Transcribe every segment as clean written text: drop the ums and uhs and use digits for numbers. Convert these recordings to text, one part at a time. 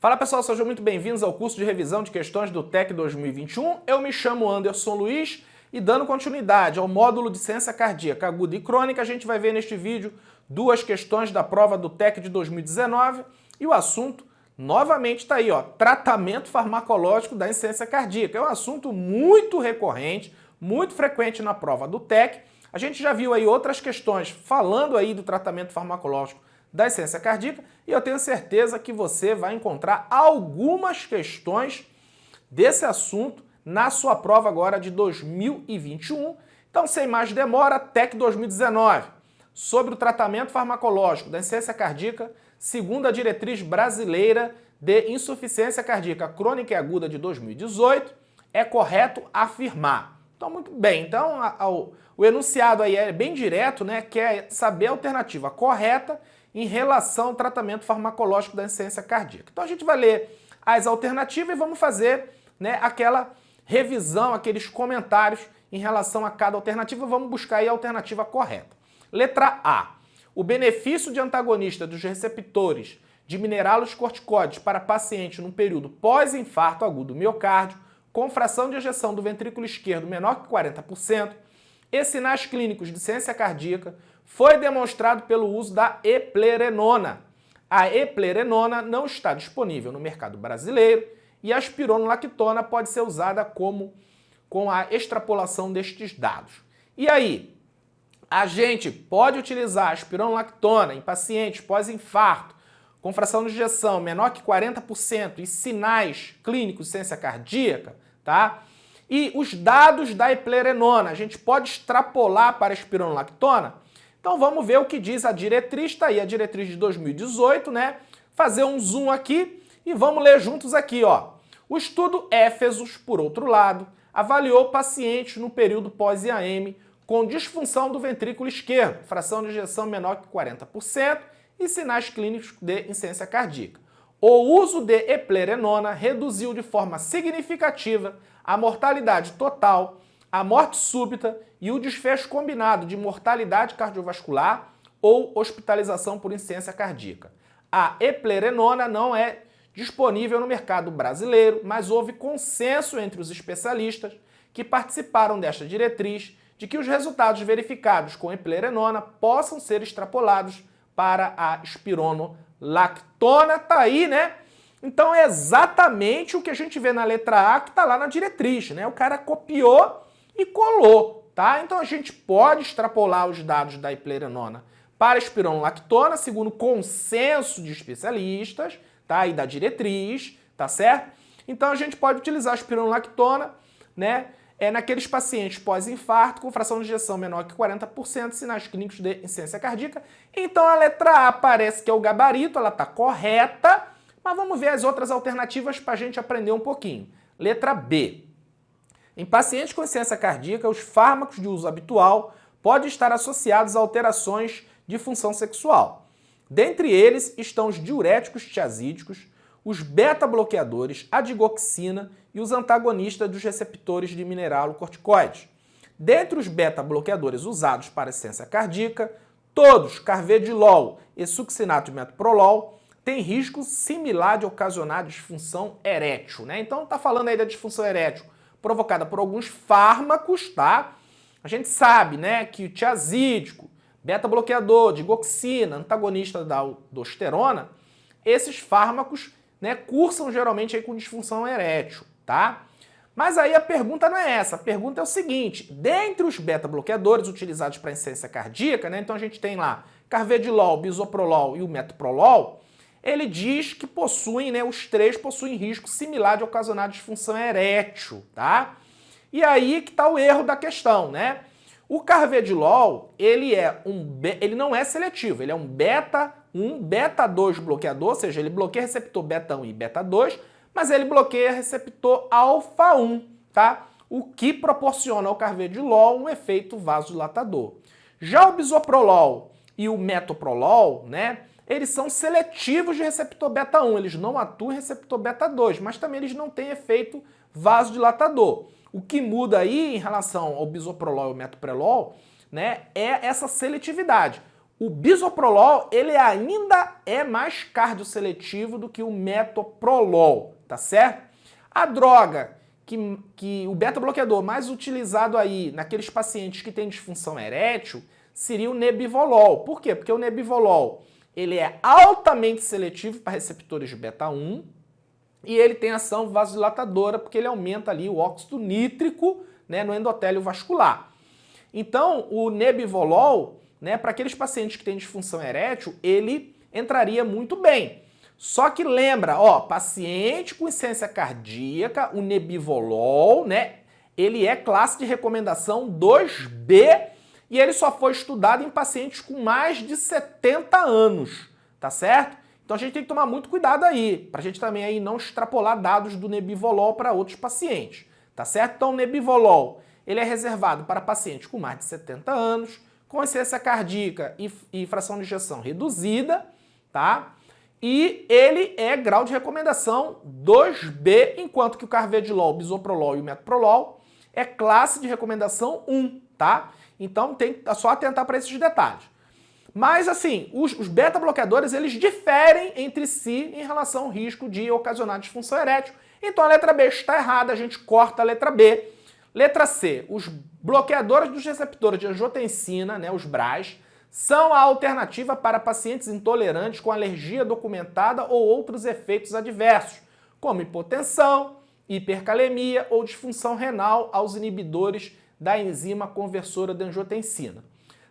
Fala pessoal, sejam muito bem-vindos ao curso de revisão de questões do TEC 2021. Eu me chamo Anderson Luiz e dando continuidade ao módulo de ciência cardíaca aguda e crônica, a gente vai ver neste vídeo duas questões da prova do TEC de 2019 e o assunto novamente está aí, ó, tratamento farmacológico da insuficiência cardíaca. É um assunto muito recorrente, muito frequente na prova do TEC. A gente já viu aí outras questões falando aí do tratamento farmacológico da insuficiência cardíaca e eu tenho certeza que você vai encontrar algumas questões desse assunto na sua prova agora de 2021. Então, sem mais demora, TEC 2019, sobre o tratamento farmacológico da insuficiência cardíaca, segundo a diretriz brasileira de insuficiência cardíaca crônica e aguda de 2018, é correto afirmar. Então, muito bem. Então, o enunciado aí é bem direto, né? Quer saber a alternativa correta em relação ao tratamento farmacológico da insuficiência cardíaca. Então, a gente vai ler as alternativas e vamos fazer, né, aquela revisão, aqueles comentários em relação a cada alternativa. Vamos buscar aí a alternativa correta. Letra A. O benefício de antagonista dos receptores de mineralos corticoides para paciente num período pós-infarto agudo do miocárdio, com fração de ejeção do ventrículo esquerdo menor que 40%, e sinais clínicos de insuficiência cardíaca, foi demonstrado pelo uso da eplerenona. A eplerenona não está disponível no mercado brasileiro e a espironolactona pode ser usada com a extrapolação destes dados. E aí, a gente pode utilizar a espironolactona em pacientes pós-infarto com fração de ejeção menor que 40% e sinais clínicos de insuficiência cardíaca, tá? E os dados da eplerenona, a gente pode extrapolar para a espironolactona? Então vamos ver o que diz a diretriz, está aí a diretriz de 2018, né? Fazer um zoom aqui e vamos ler juntos aqui, ó. O estudo Éfesos, por outro lado, avaliou pacientes no período pós-IAM com disfunção do ventrículo esquerdo, fração de ejeção menor que 40% e sinais clínicos de insuficiência cardíaca. O uso de eplerenona reduziu de forma significativa a mortalidade total, a morte súbita e o desfecho combinado de mortalidade cardiovascular ou hospitalização por insuficiência cardíaca. A eplerenona não é disponível no mercado brasileiro, mas houve consenso entre os especialistas que participaram desta diretriz de que os resultados verificados com eplerenona possam ser extrapolados para a espironolactona. Tá aí, né? Então é exatamente o que a gente vê na letra A que está lá na diretriz, né? O cara copiou e colou, tá? Então a gente pode extrapolar os dados da eplerenona para a espironolactona, segundo consenso de especialistas, tá? E da diretriz, tá certo? Então a gente pode utilizar a espironolactona, né? Naqueles pacientes pós-infarto com fração de ejeção menor que 40%, sinais clínicos de insuficiência cardíaca. Então a letra A parece que é o gabarito, ela está correta, mas vamos ver as outras alternativas para a gente aprender um pouquinho. Letra B. Em pacientes com insuficiência cardíaca, os fármacos de uso habitual podem estar associados a alterações de função sexual. Dentre eles estão os diuréticos tiazídicos, os beta-bloqueadores, a digoxina e os antagonistas dos receptores de mineralocorticoides. Dentre os beta-bloqueadores usados para insuficiência cardíaca, todos, carvedilol e succinato de metoprolol, têm risco similar de ocasionar disfunção erétil, né? Então tá falando aí da disfunção erétil provocada por alguns fármacos, tá? A gente sabe, né, que o tiazídico, beta-bloqueador, digoxina, antagonista da aldosterona, esses fármacos, né, cursam geralmente aí com disfunção erétil, tá? Mas aí a pergunta não é essa, a pergunta é o seguinte: dentre os beta-bloqueadores utilizados para insuficiência cardíaca, né, então a gente tem lá carvedilol, bisoprolol e o metoprolol, ele diz que possuem, né, os três possuem risco similar de ocasionar disfunção erétil, tá? E aí que está o erro da questão, né? O carvedilol, ele não é seletivo, ele é um beta-2 bloqueador, ou seja, ele bloqueia receptor beta-1 e beta-2, mas ele bloqueia receptor alfa-1, tá? O que proporciona ao carvedilol um efeito vasodilatador. Já o bisoprolol e o metoprolol, né, eles são seletivos de receptor beta-1, eles não atuam em receptor beta-2, mas também eles não têm efeito vasodilatador. O que muda aí em relação ao bisoprolol e ao metoprolol, né, é essa seletividade. o bisoprolol, ele ainda é mais cardioseletivo do que o metoprolol, tá certo? A droga que o beta-bloqueador mais utilizado aí naqueles pacientes que têm disfunção erétil seria o nebivolol. Por quê? Porque o nebivolol, ele é altamente seletivo para receptores de beta-1 e ele tem ação vasodilatadora porque ele aumenta ali o óxido nítrico, né, no endotélio vascular. Então, o nebivolol, né, para aqueles pacientes que têm disfunção erétil, ele entraria muito bem. Só que lembra, ó, paciente com insuficiência cardíaca, o nebivolol, né, ele é classe de recomendação 2B e ele só foi estudado em pacientes com mais de 70 anos, tá certo? Então a gente tem que tomar muito cuidado aí, pra gente também aí não extrapolar dados do nebivolol para outros pacientes, tá certo? Então o nebivolol, ele é reservado para pacientes com mais de 70 anos, com insuficiência cardíaca e fração de ejeção reduzida, tá? E ele é grau de recomendação 2B, enquanto que o carvedilol, o bisoprolol e o metoprolol é classe de recomendação 1, tá? Então tem só atentar para esses detalhes. Mas assim, os beta-bloqueadores, eles diferem entre si em relação ao risco de ocasionar disfunção erétil. Então a letra B está errada, a gente corta a letra B. Letra C, os bloqueadores dos receptores de angiotensina, né, os BRAs, são a alternativa para pacientes intolerantes com alergia documentada ou outros efeitos adversos, como hipotensão, hipercalemia ou disfunção renal aos inibidores da enzima conversora de angiotensina.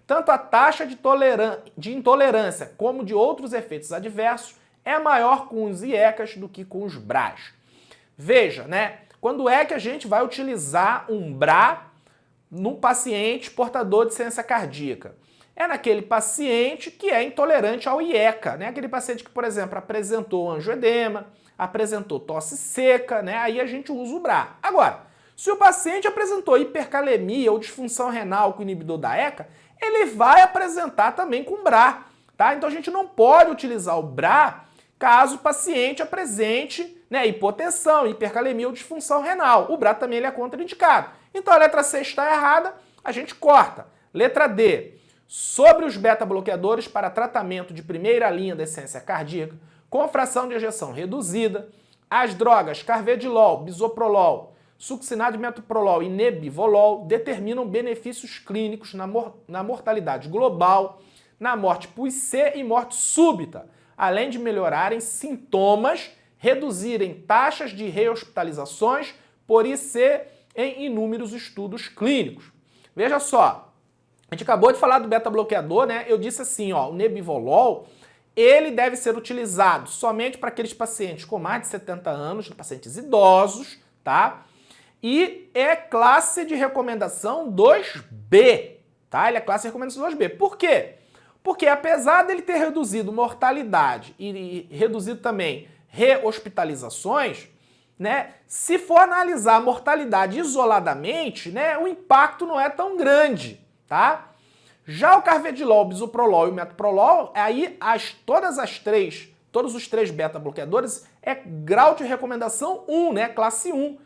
Tanto a taxa de intolerância como de outros efeitos adversos é maior com os IECAs do que com os BRAs. Veja, né? Quando é que a gente vai utilizar um BRA no paciente portador de insuficiência cardíaca? É naquele paciente que é intolerante ao IECA, né? Aquele paciente que, por exemplo, apresentou angioedema, apresentou tosse seca, né? Aí a gente usa o BRA. Agora, se o paciente apresentou hipercalemia ou disfunção renal com inibidor da ECA, ele vai apresentar também com BRA, tá? Então a gente não pode utilizar o BRA caso o paciente apresente, né, hipotensão, hipercalemia ou disfunção renal. O BRA também ele é contraindicado. Então a letra C está errada, a gente corta. Letra D. Sobre os beta-bloqueadores para tratamento de primeira linha da insuficiência cardíaca, com fração de ejeção reduzida, as drogas carvedilol, bisoprolol, succinado de metoprolol e nebivolol determinam benefícios clínicos na mortalidade global, na morte por IC e morte súbita, além de melhorarem sintomas, reduzirem taxas de rehospitalizações por IC em inúmeros estudos clínicos. Veja só, a gente acabou de falar do beta-bloqueador, né? Eu disse assim, ó, o nebivolol, ele deve ser utilizado somente para aqueles pacientes com mais de 70 anos, pacientes idosos, tá? E é classe de recomendação 2B, tá? Ele é classe de recomendação 2B. Por quê? Porque apesar dele ter reduzido mortalidade e reduzido também rehospitalizações, né? Se for analisar a mortalidade isoladamente, né, o impacto não é tão grande, tá? Já o carvedilol, o bisoprolol e o metoprolol, aí todos os três beta-bloqueadores é grau de recomendação 1, né, classe 1.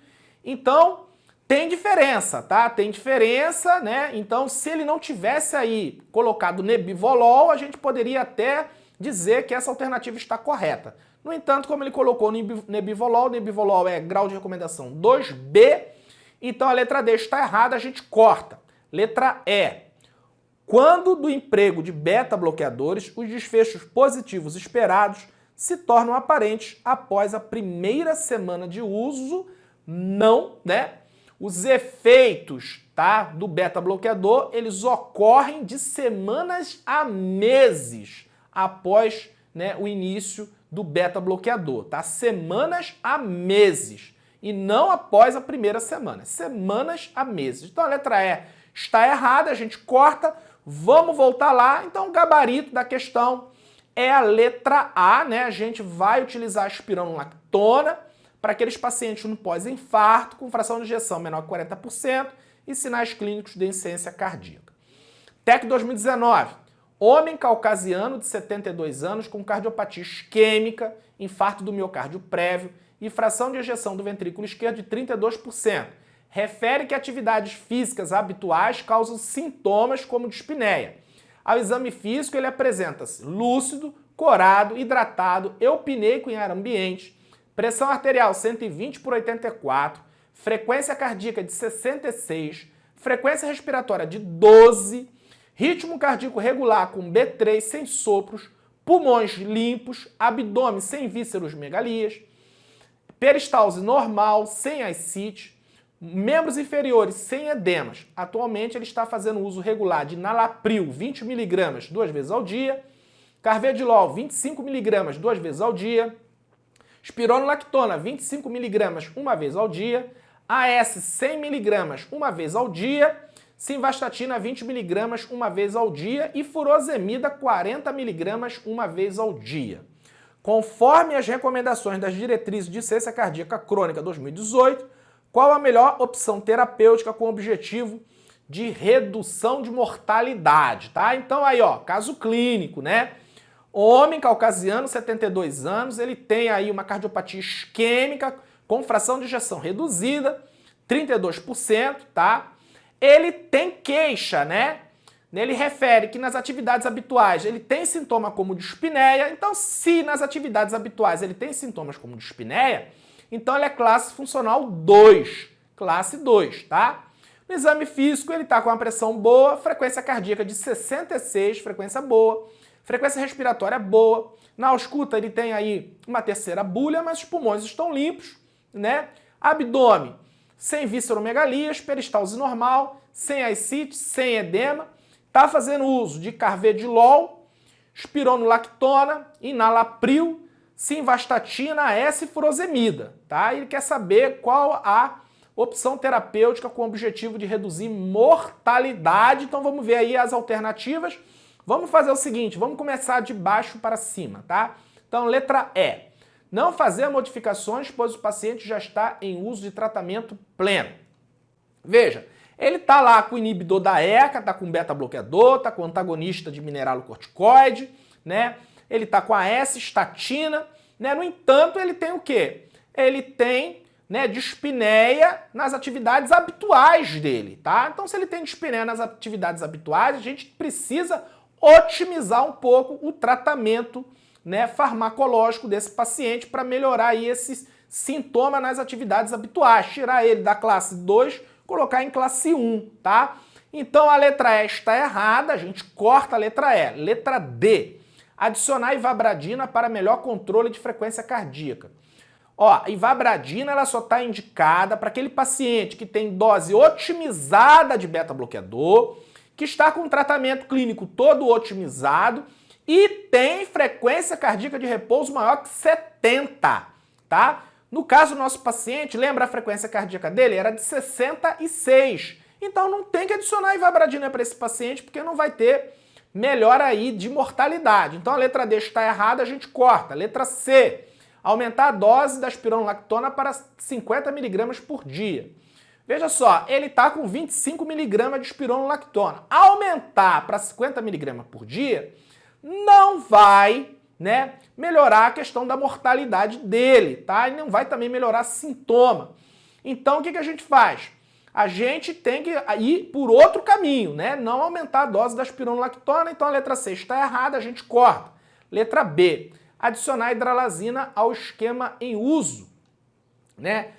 Então, tem diferença, tá? Tem diferença, né? Então, se ele não tivesse aí colocado nebivolol, a gente poderia até dizer que essa alternativa está correta. No entanto, como ele colocou nebivolol, nebivolol é grau de recomendação 2B, então a letra D está errada, a gente corta. Letra E. Quando do emprego de beta-bloqueadores, os desfechos positivos esperados se tornam aparentes após a primeira semana de uso, não, né? Os efeitos, tá, do beta-bloqueador, eles ocorrem de semanas a meses após, né, o início do beta-bloqueador, tá? Semanas a meses e não após a primeira semana, semanas a meses. Então a letra E está errada, a gente corta, vamos voltar lá. Então o gabarito da questão é a letra A, né? A gente vai utilizar a espironolactona para aqueles pacientes no pós-infarto com fração de ejeção menor que 40% e sinais clínicos de insuficiência cardíaca. TEC 2019. Homem caucasiano de 72 anos com cardiopatia isquêmica, infarto do miocárdio prévio e fração de ejeção do ventrículo esquerdo de 32%. Refere que atividades físicas habituais causam sintomas como dispneia. Ao exame físico, ele apresenta-se lúcido, corado, hidratado, eupneico em ar ambiente, pressão arterial 120 por 84, frequência cardíaca de 66, frequência respiratória de 12, ritmo cardíaco regular com B3 sem sopros, pulmões limpos, abdômen sem vísceros megalias, peristalse normal, sem ascite, membros inferiores sem edemas. Atualmente ele está fazendo uso regular de nalapril 20 mg 2 vezes ao dia, carvedilol 25 mg 2 vezes ao dia, espironolactona 25 mg uma vez ao dia, AS 100 mg uma vez ao dia, simvastatina 20 mg uma vez ao dia e furosemida 40 mg uma vez ao dia. Conforme as recomendações das diretrizes de ciência cardíaca crônica 2018, qual a melhor opção terapêutica com o objetivo de redução de mortalidade, tá? Então aí, ó, caso clínico, né? Homem caucasiano, 72 anos, ele tem aí uma cardiopatia isquêmica com fração de ejeção reduzida, 32%, tá? Ele tem queixa, né? Ele refere que nas atividades habituais ele tem sintoma como dispneia, então se nas atividades habituais ele tem sintomas como dispneia, então ele é classe funcional 2, classe 2, tá? No exame físico ele está com uma pressão boa, frequência cardíaca de 66, frequência boa, frequência respiratória boa, na ausculta ele tem aí uma terceira bulha, mas os pulmões estão limpos, né? Abdômen sem visceromegalias, peristalse normal, sem ascite, sem edema, está fazendo uso de carvedilol, espironolactona, enalapril, simvastatina, AS e furosemida, tá? Ele quer saber qual a opção terapêutica com o objetivo de reduzir mortalidade, então vamos ver aí as alternativas. Vamos fazer o seguinte, vamos começar de baixo para cima, tá? Então, letra E. Não fazer modificações, pois o paciente já está em uso de tratamento pleno. Veja, ele está lá com o inibidor da ECA, está com beta-bloqueador, está com antagonista de mineralocorticoide, né? Ele está com a S-estatina, né? No entanto, ele tem o quê? Ele tem, né, dispneia nas atividades habituais dele, tá? Então, se ele tem dispneia nas atividades habituais, a gente precisa otimizar um pouco o tratamento, né, farmacológico desse paciente para melhorar aí esse sintoma nas atividades habituais, tirar ele da classe 2, colocar em classe 1, tá? Então a letra E está errada, a gente corta a letra E. Letra D, adicionar ivabradina para melhor controle de frequência cardíaca. Ó, a ivabradina ela só está indicada para aquele paciente que tem dose otimizada de beta-bloqueador, que está com o tratamento clínico todo otimizado e tem frequência cardíaca de repouso maior que 70, tá? No caso do nosso paciente, lembra a frequência cardíaca dele? Era de 66. Então não tem que adicionar ivabradina para esse paciente porque não vai ter melhora aí de mortalidade. Então a letra D está errada, a gente corta. Letra C, aumentar a dose da espironolactona para 50 mg por dia. Veja só, ele está com 25 mg de espironolactona. Aumentar para 50 mg por dia não vai, né, melhorar a questão da mortalidade dele, tá? E não vai também melhorar sintoma. Então o que a gente faz? A gente tem que ir por outro caminho, né? Não aumentar a dose da espironolactona, então a letra C está errada, a gente corta. Letra B, adicionar hidralazina ao esquema em uso, né?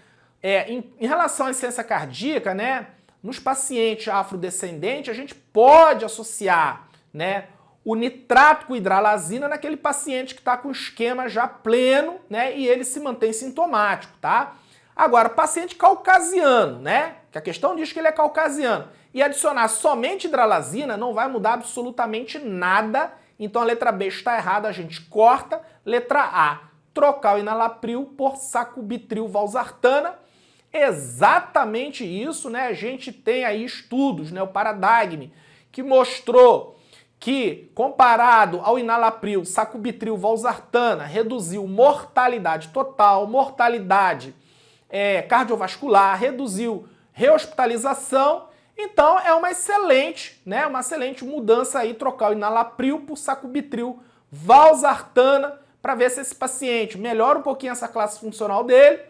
Em relação à insuficiência cardíaca, né, nos pacientes afrodescendentes, a gente pode associar, né, o nitrato com hidralazina naquele paciente que está com o esquema já pleno, né, e ele se mantém sintomático, tá? Agora, paciente caucasiano, né, que a questão diz que ele é caucasiano, e adicionar somente hidralazina não vai mudar absolutamente nada, então a letra B está errada, a gente corta. Letra A, trocar o enalapril por sacubitril valsartana. Exatamente isso, né? A gente tem aí estudos, né? O Paradigm, que mostrou que, comparado ao enalapril, sacubitril valsartana reduziu mortalidade total, mortalidade cardiovascular, reduziu rehospitalização. Então é uma excelente, né? Uma excelente mudança aí trocar o enalapril por sacubitril valsartana para ver se esse paciente melhora um pouquinho essa classe funcional dele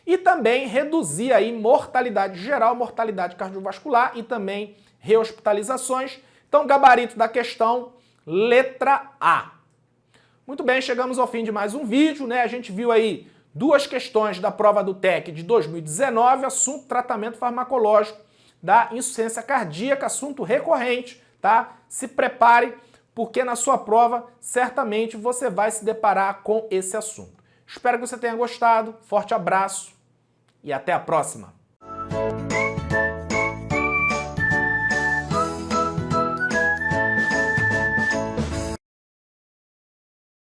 e também reduzir aí mortalidade geral, mortalidade cardiovascular e também rehospitalizações. Então, gabarito da questão, letra A. Muito bem, chegamos ao fim de mais um vídeo, né? A gente viu aí duas questões da prova do TEC de 2019, assunto tratamento farmacológico da insuficiência cardíaca, assunto recorrente, tá? Se prepare, porque na sua prova, certamente, você vai se deparar com esse assunto. Espero que você tenha gostado, forte abraço e até a próxima!